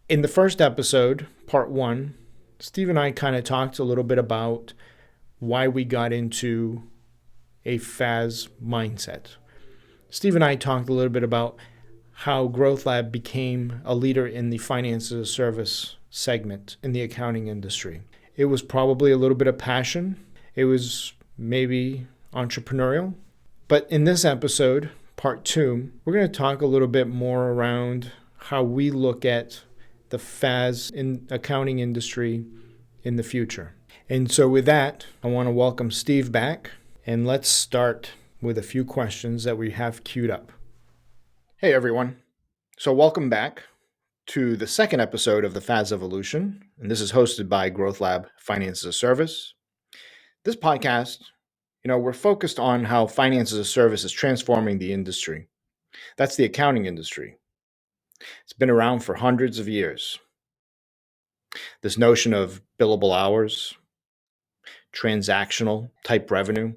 In the first episode, part one, Steve and I kind of talked a little bit about why we got into a FaaS mindset. Steve and I talked a little bit about how GrowthLab became a leader in the finance as a service segment in the accounting industry. It was probably a little bit of passion. It was maybe entrepreneurial. But in this episode, part two, we're going to talk a little bit more around how we look at the FaaS in accounting industry in the future. And so with that, I want to welcome Steve back, and let's start with a few questions that we have queued up. Hey everyone. So welcome back to the second episode of the FaaS Evolution, and this is hosted by GrowthLab Finance as a Service. This podcast, we're focused on how finance as a service is transforming the industry. That's the accounting industry. It's been around for hundreds of years. This notion of billable hours, transactional type revenue,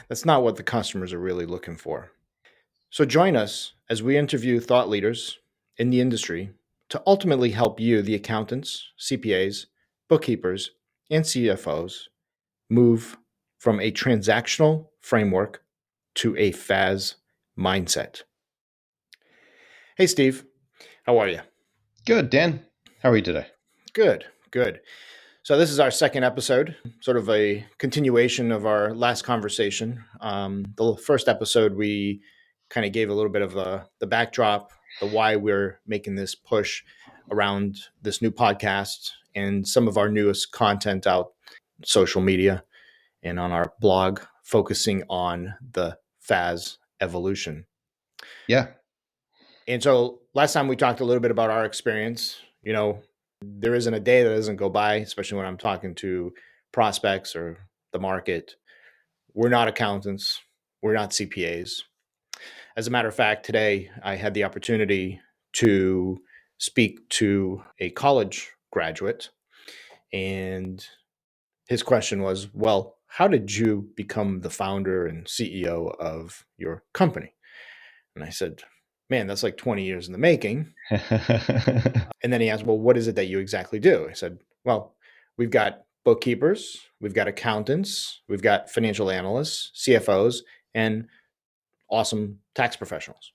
that's not what the customers are really looking for. So join us as we interview thought leaders in the industry to ultimately help you, the accountants, CPAs, bookkeepers, and CFOs, move from a transactional framework to a FaaS mindset. Hey, Steve, how are you? Good, Dan. How are you today? Good. So this is our second episode, sort of a continuation of our last conversation. The first episode, we kind of gave a little bit of the backdrop, the why we're making this push around this new podcast and some of our newest content out social media and on our blog, focusing on the FaaS evolution. Yeah. And so last time we talked a little bit about our experience. There isn't a day that doesn't go by, especially when I'm talking to prospects or the market. We're not accountants. We're not CPAs. As a matter of fact, today I had the opportunity to speak to a college graduate, and his question was, well, how did you become the founder and CEO of your company? And I said, man, that's like 20 years in the making. And then he asked, well, what is it that you exactly do? I said, well, we've got bookkeepers, we've got accountants, we've got financial analysts, CFOs, and awesome tax professionals.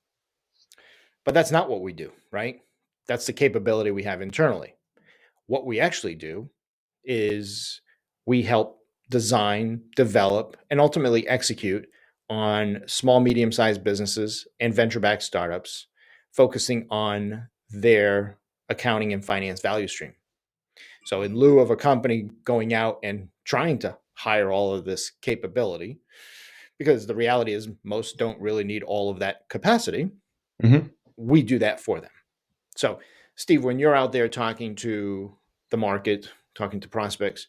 But that's not what we do, right? That's the capability we have internally. What we actually do is we help design, develop, and ultimately execute on small, medium-sized businesses and venture-backed startups, focusing on their accounting and finance value stream. So in lieu of a company going out and trying to hire all of this capability, because the reality is most don't really need all of that capacity, we do that for them. So Steve, when you're out there talking to the market, talking to prospects,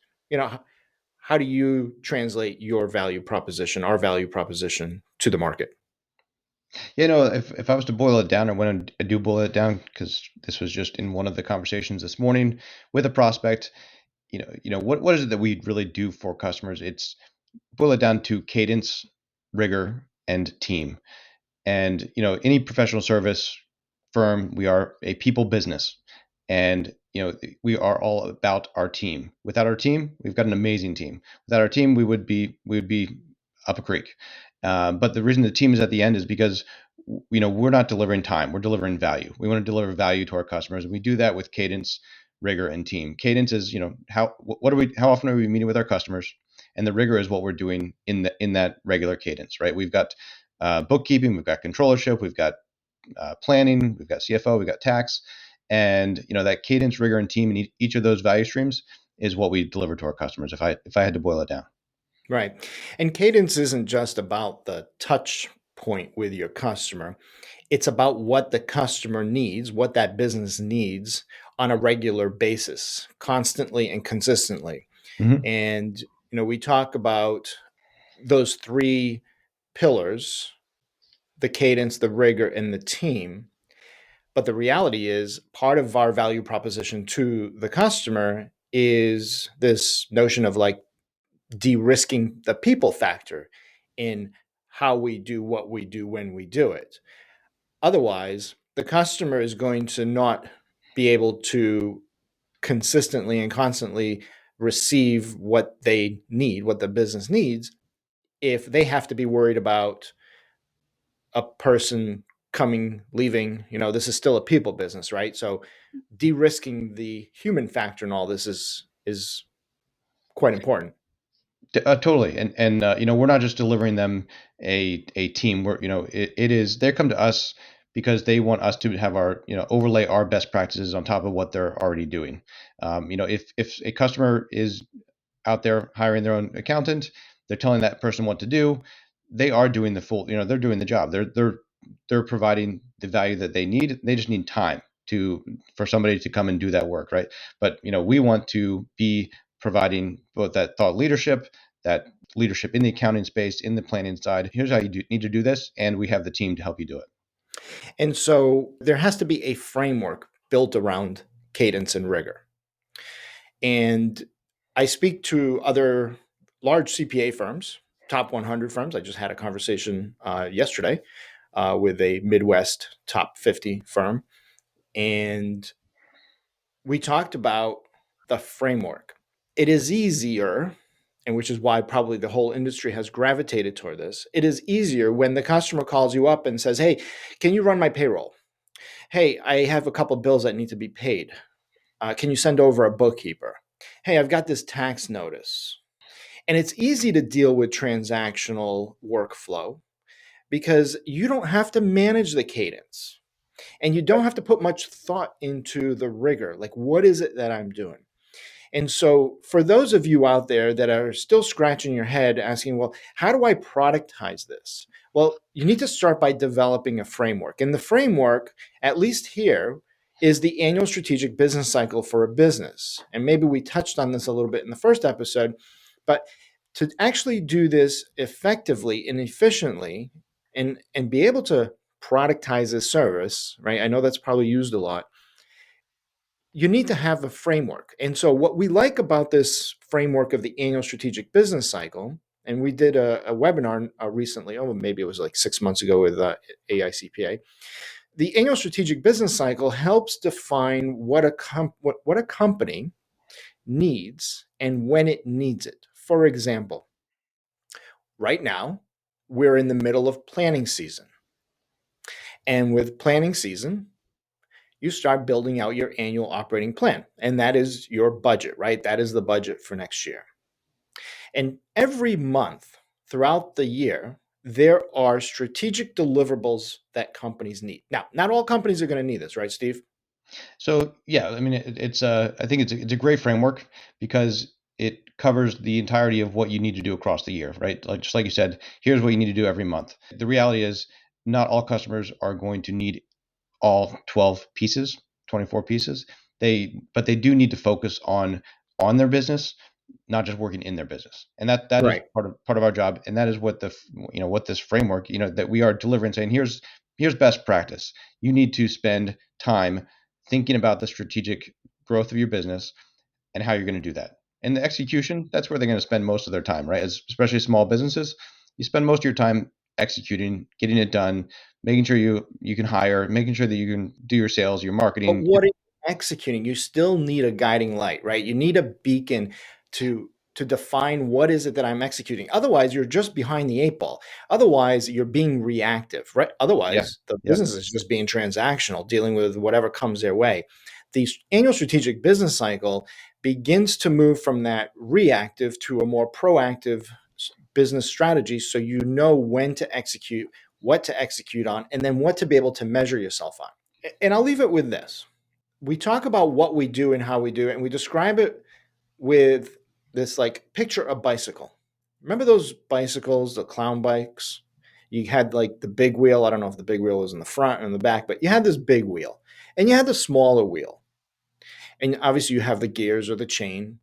how do you translate your value proposition, our value proposition, to the market? If I was to boil it down, or when I do boil it down, because this was just in one of the conversations this morning with a prospect, what is it that we really do for customers? It's boil it down to cadence, rigor, and team. And any professional service firm, we are a people business, and we are all about our team. Without our team, we've got an amazing team. Without our team, we would be up a creek. But the reason the team is at the end is because we're not delivering time, we're delivering value. We want to deliver value to our customers, and we do that with cadence, rigor, and team. Cadence is how often are we meeting with our customers, and the rigor is what we're doing in that regular cadence, right? We've got bookkeeping, we've got controllership, we've got planning, we've got CFO, we've got tax, and that cadence, rigor, and team in each of those value streams is what we deliver to our customers. If I had to boil it down. Right. And cadence isn't just about the touch point with your customer. It's about what the customer needs, what that business needs on a regular basis, constantly and consistently. Mm-hmm. And, we talk about those three pillars, the cadence, the rigor, and the team. But the reality is part of our value proposition to the customer is this notion of like de-risking the people factor in how we do what we do when we do it. Otherwise, the customer is going to not be able to consistently and constantly receive what they need, what the business needs, if they have to be worried about a person coming, leaving. This is still a people business, right? So de-risking the human factor in all this is quite important. Totally. And we're not just delivering them a team. We're, it is, they come to us because they want us to have our, overlay our best practices on top of what they're already doing. If a customer is out there hiring their own accountant, they're telling that person what to do, they are doing the full, they're doing the job. They're providing the value that they need. They just need time for somebody to come and do that work, right? But we want to be providing both that thought leadership, that leadership in the accounting space, in the planning side. Here's how you need to do this, and we have the team to help you do it. And so there has to be a framework built around cadence and rigor. And I speak to other large CPA firms, top 100 firms. I just had a conversation yesterday with a Midwest top 50 firm. And we talked about the framework. It is easier, and which is why probably the whole industry has gravitated toward this. It is easier when the customer calls you up and says, hey, can you run my payroll? Hey, I have a couple bills that need to be paid. Can you send over a bookkeeper? Hey, I've got this tax notice. And it's easy to deal with transactional workflow because you don't have to manage the cadence and you don't have to put much thought into the rigor. Like, what is it that I'm doing? And so, for those of you out there that are still scratching your head asking, well, how do I productize this? Well, you need to start by developing a framework. And the framework, at least here, is the annual strategic business cycle for a business. And maybe we touched on this a little bit in the first episode, but to actually do this effectively and efficiently and be able to productize this service, right? I know that's probably used a lot. You need to have a framework. And so what we like about this framework of the annual strategic business cycle, and we did a webinar recently, maybe it was like 6 months ago with AICPA. The annual strategic business cycle helps define what a company needs and when it needs it. For example, right now, we're in the middle of planning season. And with planning season, you start building out your annual operating plan. And that is your budget, right? That is the budget for next year. And every month throughout the year, there are strategic deliverables that companies need. Now, not all companies are going to need this, right, Steve? So yeah, I mean, I think it's a great framework because it covers the entirety of what you need to do across the year, right? Like just like you said, here's what you need to do every month. The reality is, not all customers are going to need all 12 pieces, 24 pieces. But they do need to focus on their business, not just working in their business. And that is Right. part of our job. And that is what what this framework, that we are delivering, saying here's best practice. You need to spend time thinking about the strategic growth of your business and how you're going to do that. And the execution, that's where they're going to spend most of their time, right? Especially small businesses, you spend most of your time executing, getting it done, making sure you can hire, making sure that you can do your sales, your But marketing. what are you executing? You still need a guiding light, right? You need a beacon to define what is it that I'm executing. Otherwise, you're just behind the eight ball. Otherwise, you're being reactive, right? Yeah, Otherwise, the yeah. business is just being transactional, dealing with whatever comes their way. The annual strategic business cycle begins to move from that reactive to a more proactive business strategy so you know when to execute, what to execute on, and then what to be able to measure yourself on. And I'll leave it with this. We talk about what we do and how we do it, and we describe it with this like picture a bicycle. Remember those bicycles, the clown bikes? You had like the big wheel. I don't know if the big wheel was in the front or in the back, but you had this big wheel and you had the smaller wheel. And obviously you have the gears or the chain.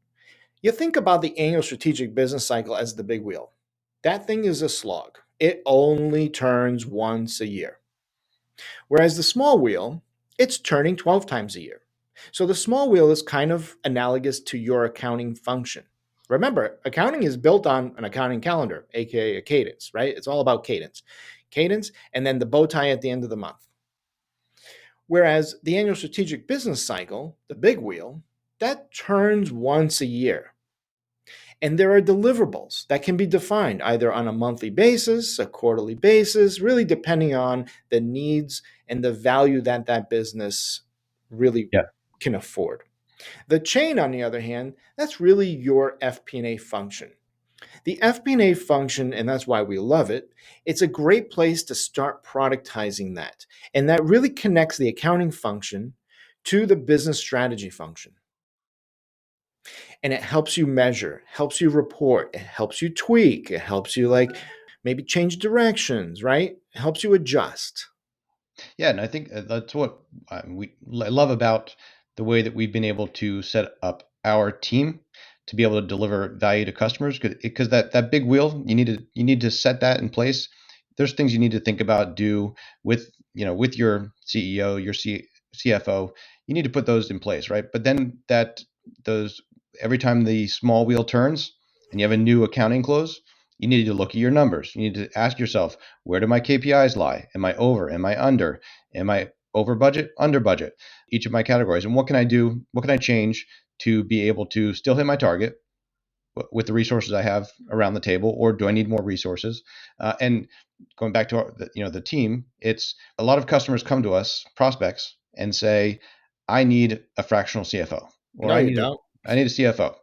You think about the annual strategic business cycle as the big wheel. That thing is a slog. It only turns once a year. Whereas the small wheel, it's turning 12 times a year. So the small wheel is kind of analogous to your accounting function. Remember, accounting is built on an accounting calendar, aka a cadence, right? It's all about cadence. Cadence, and then the bow tie at the end of the month. Whereas the annual strategic business cycle, the big wheel, that turns once a year. And there are deliverables that can be defined either on a monthly basis, a quarterly basis, really depending on the needs and the value that that business really Yeah. can afford. The chain, on the other hand, that's really your FP&A function. The FP&A function, and that's why we love it, it's a great place to start productizing that. And that really connects the accounting function to the business strategy function. And it helps you measure, helps you report, it helps you tweak, it helps you like maybe change directions, right? It helps you adjust. Yeah, and I think that's what I love about the way that we've been able to set up our team to be able to deliver value to customers. Because that big wheel, you need to set that in place. There's things you need to think about, do with with your CEO, your CFO. You need to put those in place, right? But then those every time the small wheel turns and you have a new accounting close, you need to look at your numbers. You need to ask yourself, where do my KPIs lie? Am I over? Am I under? Am I over budget, under budget? Each of my categories. And what can I do? What can I change to be able to still hit my target with the resources I have around the table, or do I need more resources? And going back to the team, it's a lot of customers come to us, prospects, and say, I need a fractional CFO, or No, you don't. I need a CFO.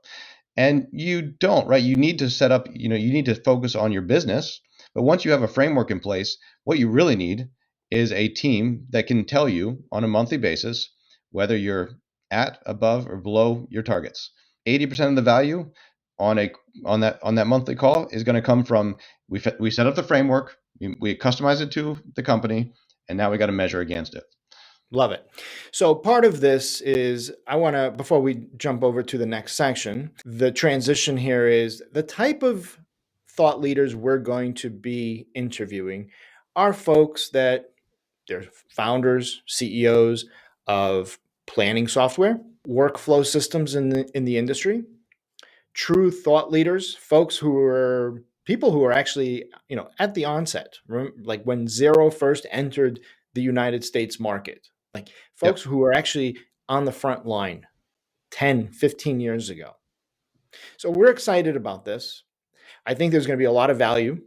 And you don't, right? You need to set up, you need to focus on your business. But once you have a framework in place, what you really need is a team that can tell you on a monthly basis whether you're at, above, or below your targets. 80% of the value on a on that monthly call is going to come from we set up the framework, we customize it to the company, and now we got to measure against it. Love it. So part of this is I want to, before we jump over to the next section, the transition here is the type of thought leaders we're going to be interviewing are folks that they're founders, CEOs of planning software, workflow systems in the industry, true thought leaders, folks who are people who are actually, at the onset, like when Zero first entered the United States market, like folks Yep. who are actually on the front line 10, 15 years ago. So we're excited about this. I think there's going to be a lot of value.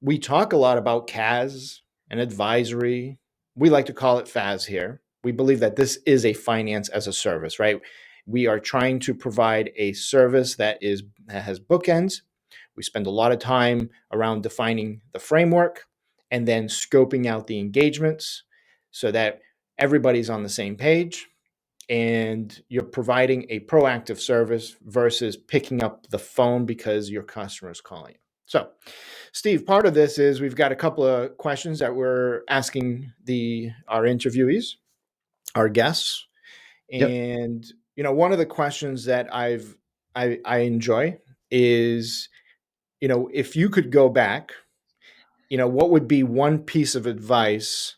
We talk a lot about CAS and advisory. We like to call it FaaS here. We believe that this is a finance as a service, right? We are trying to provide a service that has bookends. We spend a lot of time around defining the framework and then scoping out the engagements so that everybody's on the same page and you're providing a proactive service versus picking up the phone because your customer is calling you. So, Steve, part of this is we've got a couple of questions that we're asking our interviewees, our guests, Yep. and one of the questions that I enjoy is, if you could go back, what would be one piece of advice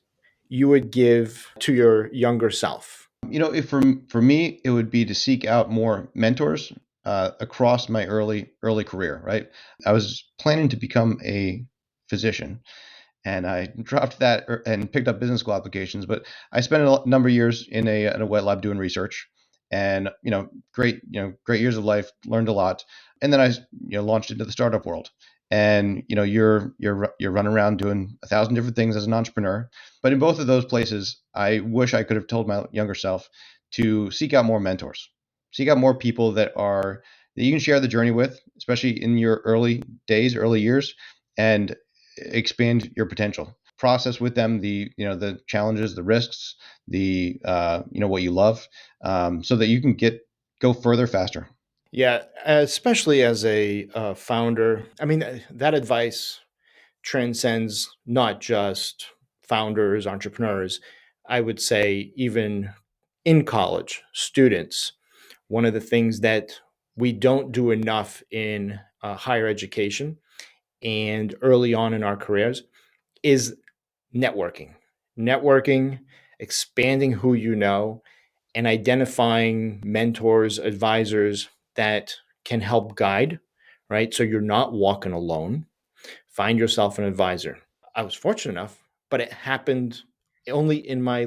you would give to your younger self? If for me, it would be to seek out more mentors across my early career. Right, I was planning to become a physician, and I dropped that and picked up business school applications. But I spent a number of years in a wet lab doing research, and great years of life, learned a lot, and then I launched into the startup world. And you're running around doing 1,000 different things as an entrepreneur. But in both of those places, I wish I could have told my younger self to seek out more mentors, seek out more people that you can share the journey with, especially in your early days, early years, and expand your potential. Process with them the challenges, the risks, the what you love, so that you can go further faster. Yeah, especially as a founder. I mean, that advice transcends not just founders, entrepreneurs. I would say even in college, students. One of the things that we don't do enough in higher education and early on in our careers is networking. Networking, expanding who you know, and identifying mentors, advisors that can help guide, right? So you're not walking alone. Find yourself an advisor. I was fortunate enough, but it happened only in my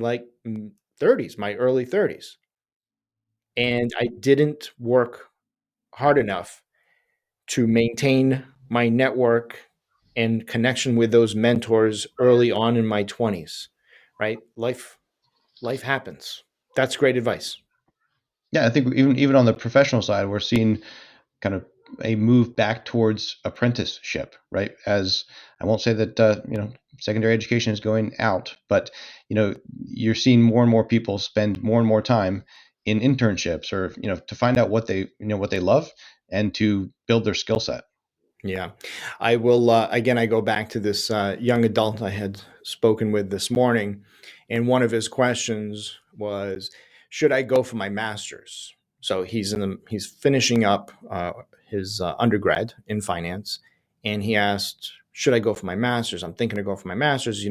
30s, my early 30s. And I didn't work hard enough to maintain my network and connection with those mentors early on in my 20s, right? Life happens. That's great advice. Yeah, I think even on the professional side, we're seeing kind of a move back towards apprenticeship, right? As I won't say that secondary education is going out, but you're seeing more and more people spend more and more time in internships, or to find out what they love and to build their skill set. Yeah. I will, again, I go back to this young adult I had spoken with this morning. And one of his questions was, should I go for my master's? So he's finishing up his undergrad in finance. And he asked, should I go for my master's? I'm thinking of going for my master's.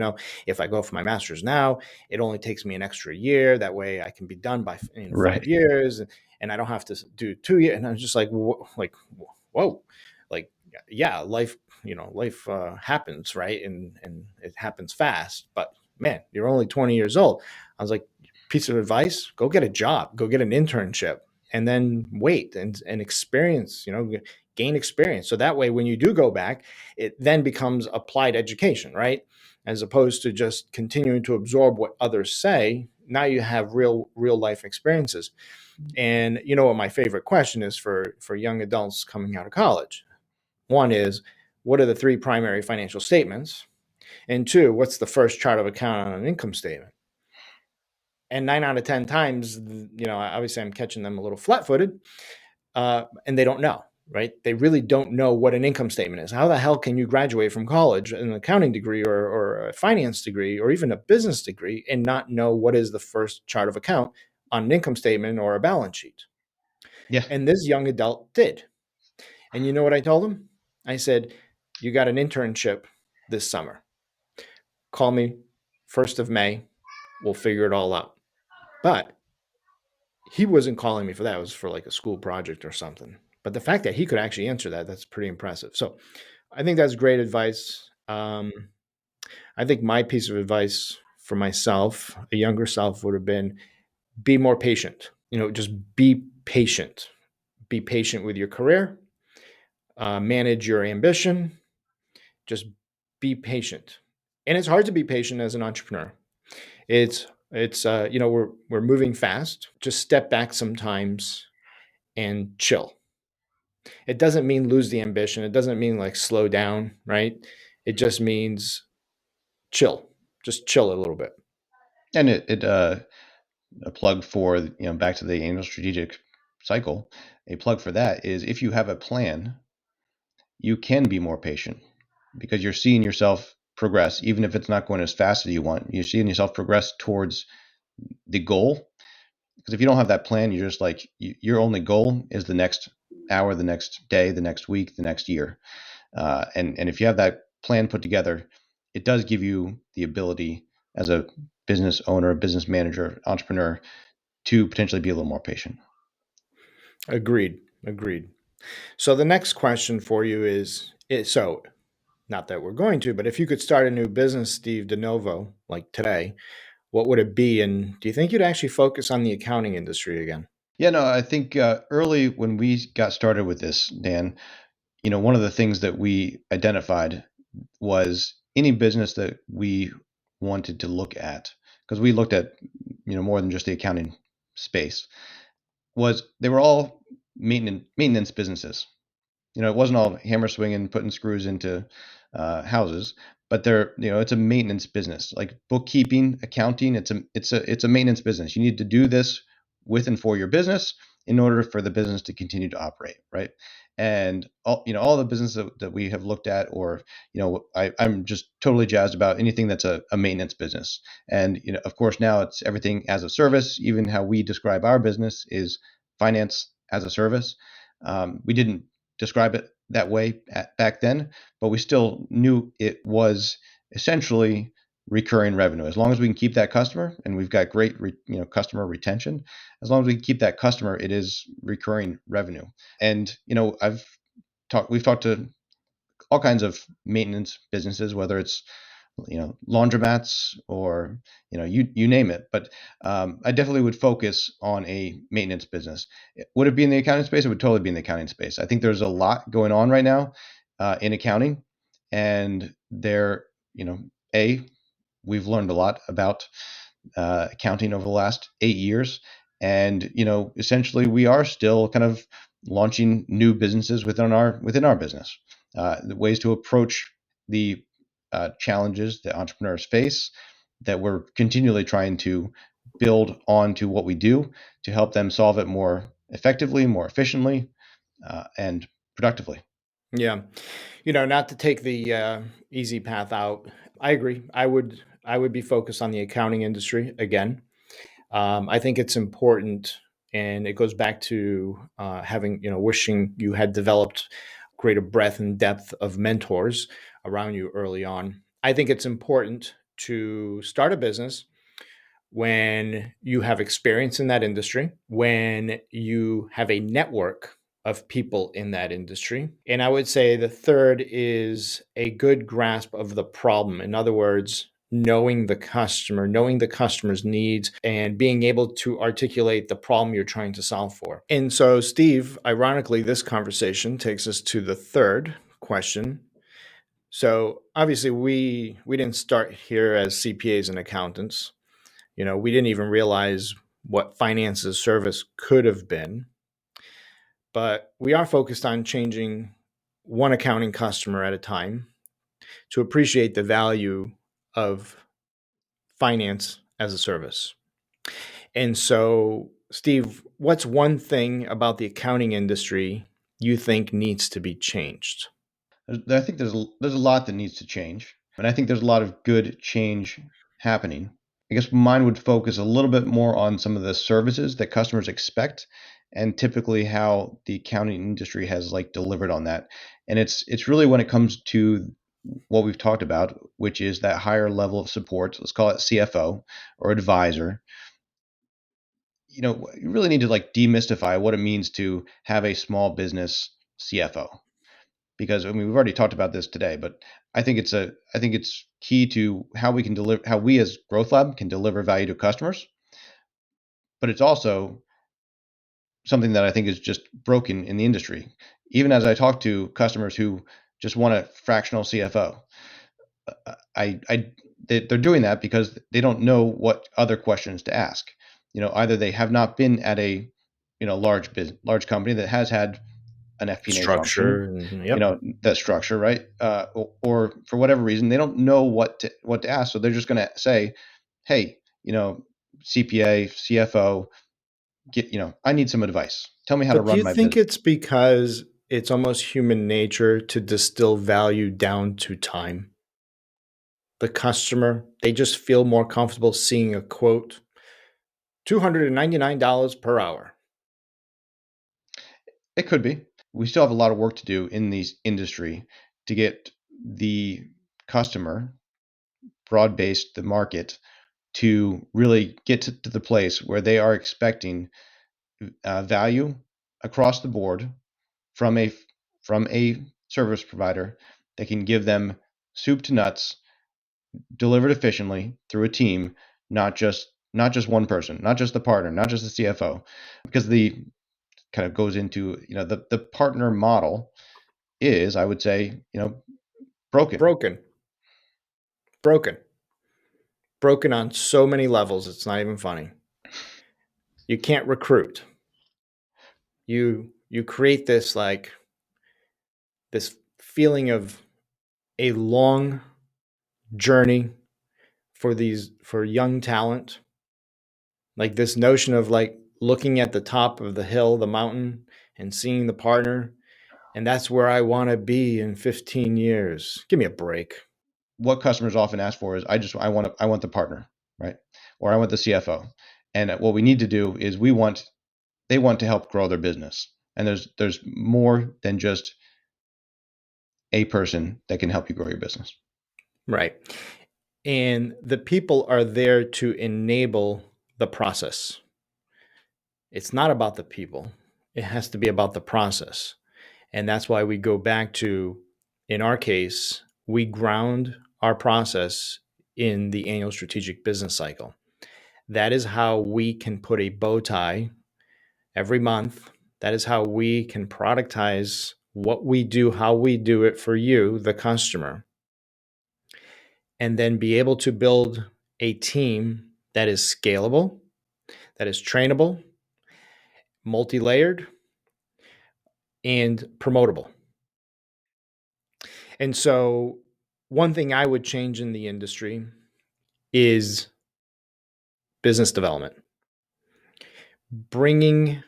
If I go for my master's now, it only takes me an extra year. That way I can be done in Right. 5 years, and I don't have to do 2 years. And I was just like, whoa, like, yeah, life happens, right? And it happens fast. But man, you're only 20 years old. I was like, piece of advice: go get a job, go get an internship, and then wait and experience. Gain experience. So that way, when you do go back, it then becomes applied education, right? As opposed to just continuing to absorb what others say. Now you have real life experiences. And you know what my favorite question is for young adults coming out of college? One is, what are the three primary financial statements? And two, what's the first chart of account on an income statement? And 9 out of 10 times, obviously I'm catching them a little flat footed, and they don't know, right? They really don't know what an income statement is. How the hell can you graduate from college, an accounting degree or a finance degree or even a business degree, and not know what is the first chart of account on an income statement or a balance sheet? Yeah. And this young adult did. And you know what I told him? I said, you got an internship this summer. Call me 1st of May. We'll figure it all out. But he wasn't calling me for that. It was for like a school project or something. But the fact that he could actually answer that, that's pretty impressive. So I think that's great advice. I think my piece of advice for myself, a younger self, would have been be more patient. Just be patient. Be patient with your career, manage your ambition, just be patient. And it's hard to be patient as an entrepreneur. We're moving fast. Just step back sometimes and chill. It doesn't mean lose the ambition. It doesn't mean like slow down, right? It just means chill. Just chill a little bit. And a plug for back to the annual strategic cycle. A plug for that is, if you have a plan, you can be more patient because you're seeing yourself progress, even if it's not going as fast as you want. You're seeing yourself progress towards the goal. Because if you don't have that plan, you're just like, your only goal is the next hour, the next day, the next week, the next year. And if you have that plan put together, it does give you the ability as a business owner, business manager, entrepreneur, to potentially be a little more patient. Agreed. So the next question for you is so not that we're going to, but if you could start a new business, Steve, de novo, like today, what would it be? And do you think you'd actually focus on the accounting industry again? Yeah, no, I think early when we got started with this, Dan, one of the things that we identified was any business that we wanted to look at, because we looked at more than just the accounting space, was they were all maintenance businesses. It wasn't all hammer swinging, putting screws into houses, but it's a maintenance business, like bookkeeping, accounting. It's a maintenance business. You need to do this with and for your business in order for the business to continue to operate, right? And all the business that we have looked at, or I'm just totally jazzed about anything that's a maintenance business. And of course, now it's everything as a service. Even how we describe our business is finance as a service. We didn't describe it that way back then, but we still knew it was essentially recurring revenue. As long as we can keep that customer, and we've got great customer retention, as long as we can keep that customer, it is recurring revenue. And we've talked to all kinds of maintenance businesses, whether it's laundromats, or you name it. But I definitely would focus on a maintenance business. Would it be in the accounting space? It would totally be in the accounting space. I think there's a lot going on right now in accounting, and there, a we've learned a lot about accounting over the last 8 years, and essentially we are still kind of launching new businesses within our business, the ways to approach the challenges that entrepreneurs face, that we're continually trying to build onto what we do to help them solve it more effectively, more efficiently, and productively. Yeah. Not to take the easy path out. I agree. I would be focused on the accounting industry again. I think it's important, and it goes back to having, wishing you had developed greater breadth and depth of mentors around you early on. I think it's important to start a business when you have experience in that industry, when you have a network of people in that industry. And I would say the third is a good grasp of the problem. In other words, knowing the customer, knowing the customer's needs, and being able to articulate the problem you're trying to solve for. And so, Steve, ironically, this conversation takes us to the third question. So obviously we didn't start here as CPAs and accountants. We didn't even realize what finance as a service could have been, but we are focused on changing one accounting customer at a time to appreciate the value of finance as a service. And so, Steve, what's one thing about the accounting industry you think needs to be changed? I think there's a lot that needs to change, and I think there's a lot of good change happening. I guess mine would focus a little bit more on some of the services that customers expect, and typically how the accounting industry has like delivered on that. And it's really when it comes to what we've talked about, which is that higher level of support. Let's call it CFO or advisor. You really need to like demystify what it means to have a small business CFO, because I mean we've already talked about this today, but I think it's key to how we can deliver, how we as GrowthLab can deliver value to customers. But it's also something that I think is just broken in the industry. Even as I talk to customers who just want a fractional CFO, they're doing that because they don't know what other questions to ask. Either they have not been at a large company that has had an FP&A function, Structure and yep. that structure, right? Or for whatever reason, they don't know what to ask, so they're just going to say, "Hey, CPA, CFO, I need some advice. Tell me how to But do run you my think business." it's because it's almost human nature to distill value down to time? The customer, they just feel more comfortable seeing a quote, $299 per hour. It could be. We still have a lot of work to do in these industry to get the customer, broad-based the market, to really get to the place where they are expecting value across the board from a service provider that can give them soup to nuts, delivered efficiently through a team, not just one person, not just the partner, not just the CFO, because the kind of goes into the partner model is, I would say, broken. Broken, broken, broken on so many levels. It's not even funny. You can't recruit. You create this feeling of a long journey for young talent, like this notion of like looking at the top of the hill, the mountain, and seeing the partner, and that's where I want to be in 15 years. Give me a break. What customers often ask for is, I want the partner, right? Or I want the CFO. And what we need to do is they want to help grow their business. And there's more than just a person that can help you grow your business. Right. And the people are there to enable the process. It's not about the people. It has to be about the process. And that's why we go back to, in our case, we ground our process in the annual strategic business cycle. That is how we can put a bow tie every month. That is how we can productize what we do, how we do it for you, the customer, and then be able to build a team that is scalable, that is trainable, multi-layered, and promotable. And so one thing I would change in the industry is business development. Bringing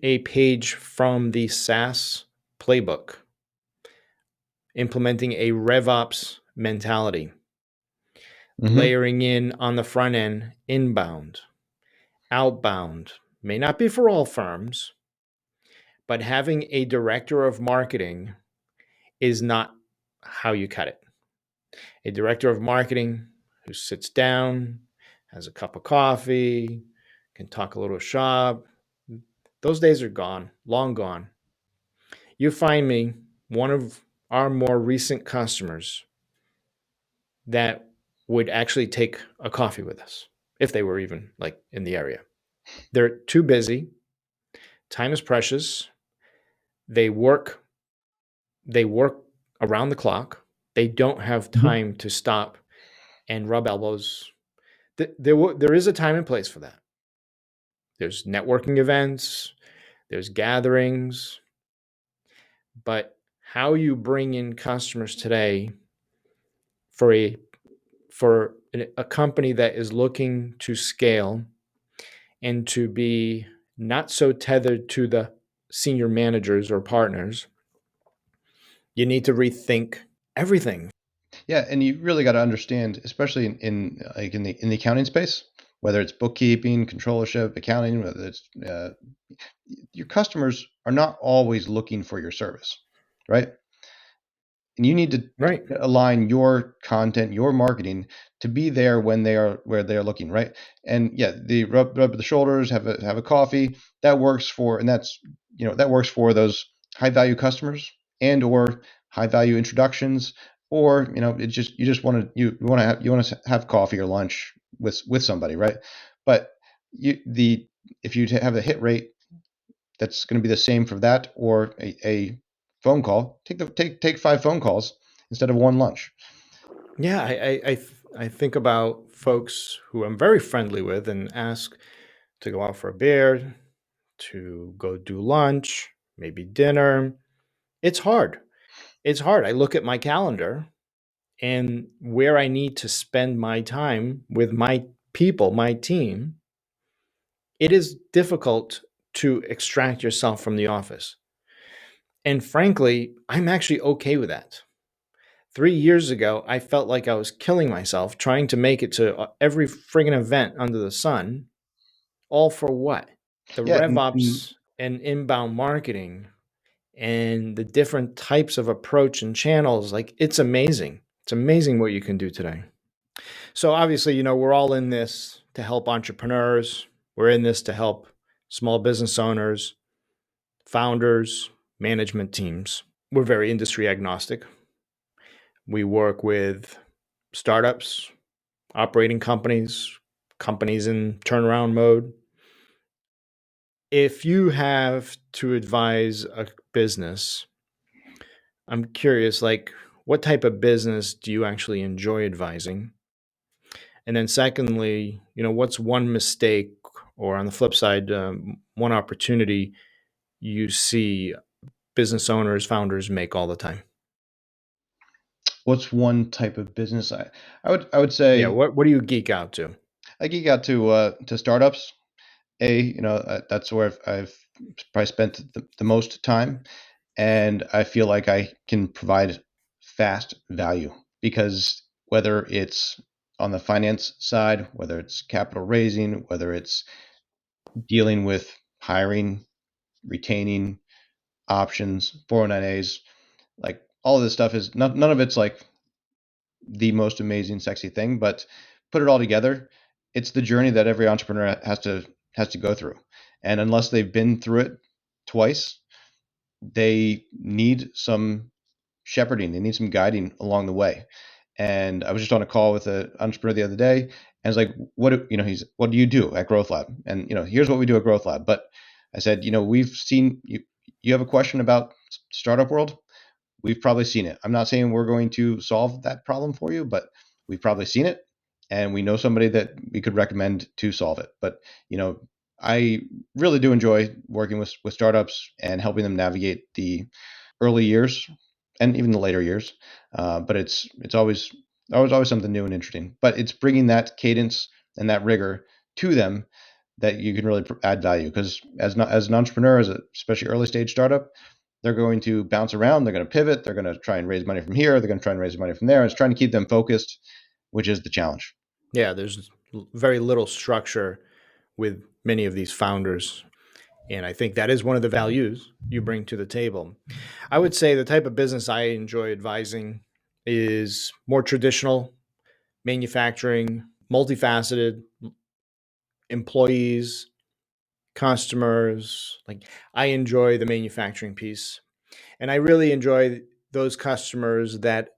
a page from the SaaS playbook, implementing a RevOps mentality, layering in on the front end, inbound, outbound, may not be for all firms, but having a director of marketing is not how you cut it. A director of marketing who sits down, has a cup of coffee, can talk a little shop, those days are gone, long gone. You find me one of our more recent customers that would actually take a coffee with us if they were even like in the area. They're too busy. Time is precious. They work around the clock. They don't have time to stop and rub elbows. There is a time and place for that. There's networking events, there's gatherings, but how you bring in customers today for a company that is looking to scale and to be not so tethered to the senior managers or partners, you need to rethink everything. Yeah, and you really got to understand, especially in like in the accounting space, whether it's bookkeeping, controllership, accounting, whether it's your customers are not always looking for your service, right? And you need to Right. align your content, your marketing to be there when they are where they're looking, right? And yeah, the rub the shoulders, have a coffee, that works for, and that's that works for those high value customers and or high value introductions, or it just you want to have coffee or lunch with somebody, right? But if you have a hit rate that's going to be the same for that or a phone call. Take 5 phone calls instead of one lunch. Yeah, I think about folks who I'm very friendly with and ask to go out for a beer, to go do lunch, maybe dinner. It's hard. It's hard. I look at my calendar and where I need to spend my time with my people, my team. It is difficult to extract yourself from the office. And frankly, I'm actually okay with that. 3 years ago, I felt like I was killing myself trying to make it to every friggin' event under the sun. All for what? The Yeah, RevOps and inbound marketing and the different types of approach and channels. Like, it's amazing. It's amazing what you can do today. So obviously, we're all in this to help entrepreneurs. We're in this to help small business owners, founders, management teams. We're very industry agnostic. We work with startups, operating companies, companies in turnaround mode. If you have to advise a business, I'm curious, like, what type of business do you actually enjoy advising? And then secondly, what's one mistake or on the flip side, one opportunity you see business owners, founders make all the time? what's one type of business I would Yeah, say what do you geek out to? I geek out to startups. That's where I've probably spent the most time, and I feel like I can provide fast value because whether it's on the finance side, whether it's capital raising, whether it's dealing with hiring, retaining, options, 409As, like all of this stuff is none of it's like the most amazing, sexy thing, but put it all together, it's the journey that every entrepreneur has to go through. And unless they've been through it twice, they need some shepherding. They need some guiding along the way. And I was just on a call with an entrepreneur the other day, and I was like, what do you do at GrowthLab? And, here's what we do at GrowthLab. But I said, we've seen you have a question about startup world. We've probably seen it. I'm not saying we're going to solve that problem for you, but we've probably seen it, and we know somebody that we could recommend to solve it. But I really do enjoy working with startups and helping them navigate the early years and even the later years. But it's always something new and interesting. But it's bringing that cadence and that rigor to them that you can really add value. Because as an entrepreneur, especially early stage startup, they're going to bounce around. They're going to pivot. They're going to try and raise money from here. They're going to try and raise money from there. It's trying to keep them focused, which is the challenge. Yeah, there's very little structure with many of these founders. And I think that is one of the values you bring to the table. I would say the type of business I enjoy advising is more traditional manufacturing, multifaceted employees, customers. Like, I enjoy the manufacturing piece. And I really enjoy those customers that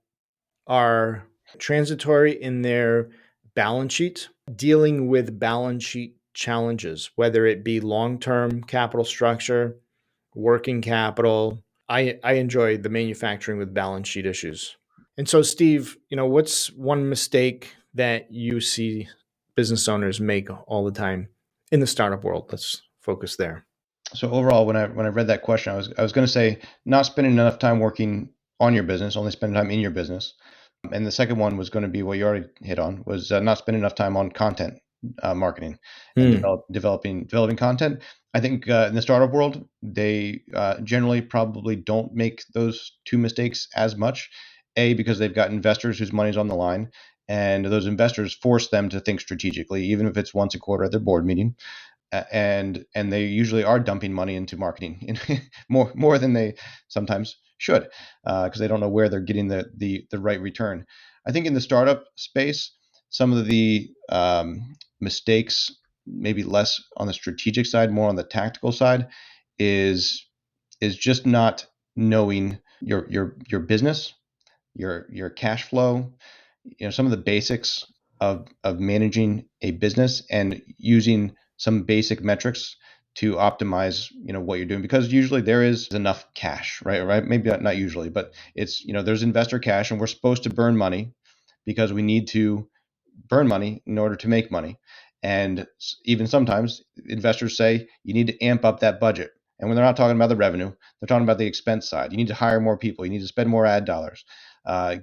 are transitory in their balance sheet, dealing with balance sheet challenges, whether it be long-term capital structure, working capital. I enjoy the manufacturing with balance sheet issues. And so, Steve, what's one mistake that you see business owners make all the time in the startup world? Let's focus there. So overall, when I read that question, I was going to say not spending enough time working on your business, only spending time in your business. And the second one was going to be what you already hit on, was not spending enough time on content marketing and developing content. I think in the startup world, they generally probably don't make those two mistakes as much. A, because they've got investors whose money's on the line, and those investors force them to think strategically, even if it's once a quarter at their board meeting. And they usually are dumping money into marketing more than they sometimes should, because they don't know where they're getting the right return. I think in the startup space, some of the mistakes, maybe less on the strategic side, more on the tactical side, is just not knowing your business, your cash flow, some of the basics of managing a business and using some basic metrics to optimize what you're doing, because usually there is enough cash, right? Maybe not usually, but it's there's investor cash, and we're supposed to burn money because we need to burn money in order to make money. And even sometimes investors say you need to amp up that budget. And when they're not talking about the revenue, they're talking about the expense side. You need to hire more people. You need to spend more ad dollars.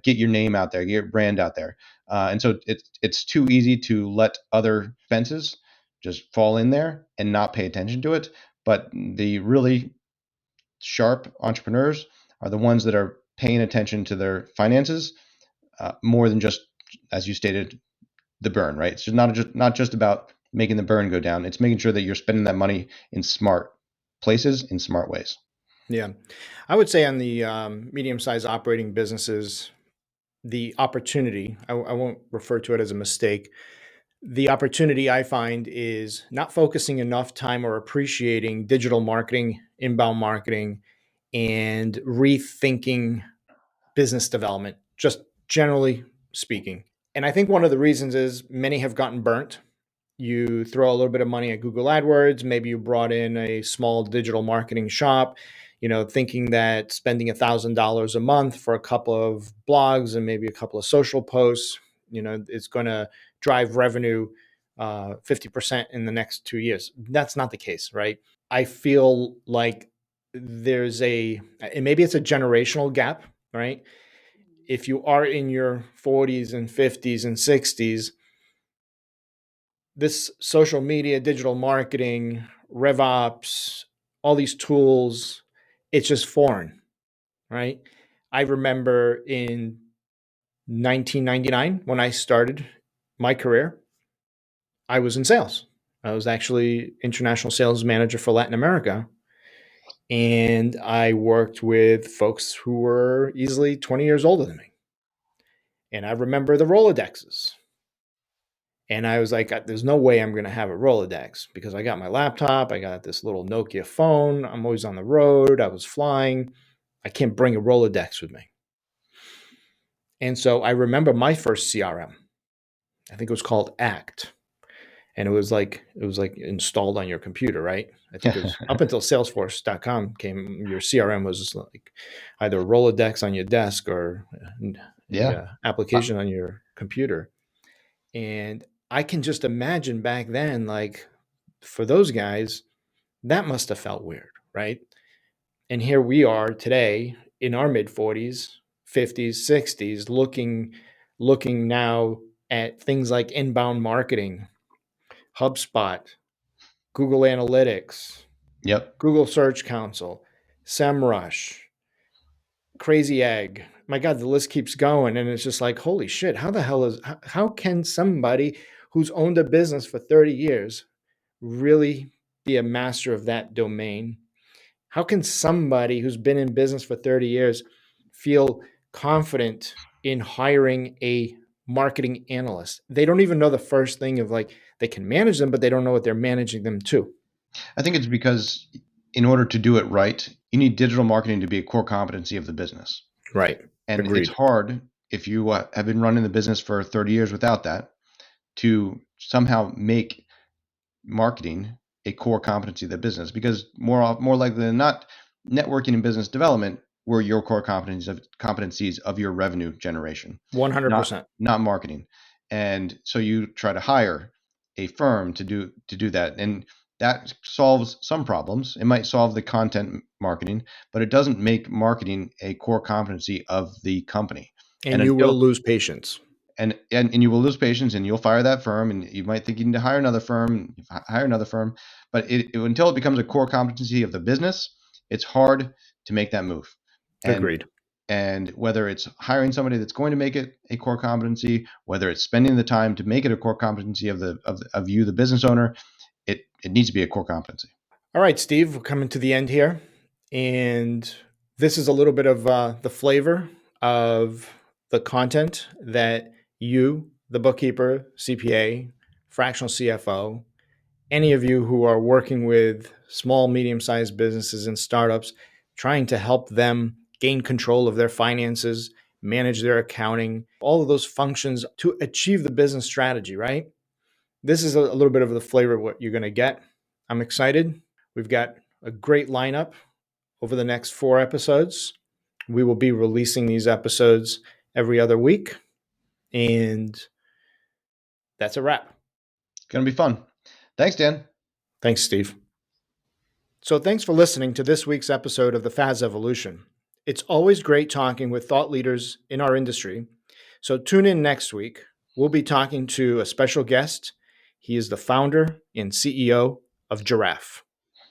Get your name out there, get your brand out there. And so it's too easy to let other expenses just fall in there and not pay attention to it. But the really sharp entrepreneurs are the ones that are paying attention to their finances more than just, as you stated, the burn, right? It's not just about making the burn go down. It's making sure that you're spending that money in smart places, in smart ways. Yeah. I would say on the medium-sized operating businesses, the opportunity, I won't refer to it as a mistake. The opportunity I find is not focusing enough time or appreciating digital marketing, inbound marketing, and rethinking business development, just generally speaking. And I think one of the reasons is many have gotten burnt. You throw a little bit of money at Google AdWords, maybe you brought in a small digital marketing shop, thinking that spending $1,000 a month for a couple of blogs and maybe a couple of social posts, is going to drive revenue 50% in the next 2 years. That's not the case, right? I feel like there's and maybe it's a generational gap, right? If you are in your 40s and 50s and 60s, this social media, digital marketing, RevOps, all these tools, it's just foreign, right? I remember in 1999, when I started my career, I was in sales. I was actually international sales manager for Latin America. And I worked with folks who were easily 20 years older than me. And I remember the Rolodexes. And I was like, there's no way I'm going to have a Rolodex because I got my laptop. I got this little Nokia phone. I'm always on the road. I was flying. I can't bring a Rolodex with me. And so I remember my first CRM. I think it was called Act. And it was like installed on your computer, right? I think it was up until salesforce.com came, your CRM was like either a Rolodex on your desk or a Yeah. application on your computer. And I can just imagine back then, like for those guys, that must have felt weird, right? And here we are today in our mid 40s, 50s, 60s, looking now at things like inbound marketing, HubSpot, Google Analytics, Yep. Google Search Console, SEMrush, Crazy Egg. My God, the list keeps going. And it's just like, holy shit, how can somebody who's owned a business for 30 years really be a master of that domain? How can somebody who's been in business for 30 years feel confident in hiring a marketing analyst? They don't even know the first thing of like, they can manage them, but they don't know what they're managing them to. I think it's because in order to do it right, you need digital marketing to be a core competency of the business. Right. And it's Agreed. hard if you have been running the business for 30 years without that to somehow make marketing a core competency of the business, because more likely than not, networking and business development were your core competencies of your revenue generation, not 100%. not marketing. And so you try to hire a firm to do that, and that solves some problems. It might solve the content marketing, but it doesn't make marketing a core competency of the company. And And you will until lose patience. and you will lose patience, and you'll fire that firm, and you might think you need to hire another firm, but until it becomes a core competency of the business, it's hard to make that move. and Agreed. and whether it's hiring somebody that's going to make it a core competency, whether it's spending the time to make it a core competency of you, the business owner, it needs to be a core competency. All right, Steve, we're coming to the end here. And this is a little bit of the flavor of the content that you, the bookkeeper, CPA, fractional CFO, any of you who are working with small, medium sized businesses and startups, trying to help them gain control of their finances, manage their accounting, all of those functions to achieve the business strategy, right? This is a little bit of the flavor of what you're going to get. I'm excited. We've got a great lineup over the next 4 episodes. We will be releasing these episodes every other week. And that's a wrap. It's going to be fun. Thanks, Dan. Thanks, Steve. So thanks for listening to this week's episode of the FaaS Evolution. It's always great talking with thought leaders in our industry. So tune in next week. We'll be talking to a special guest. He is the founder and CEO of Giraffe.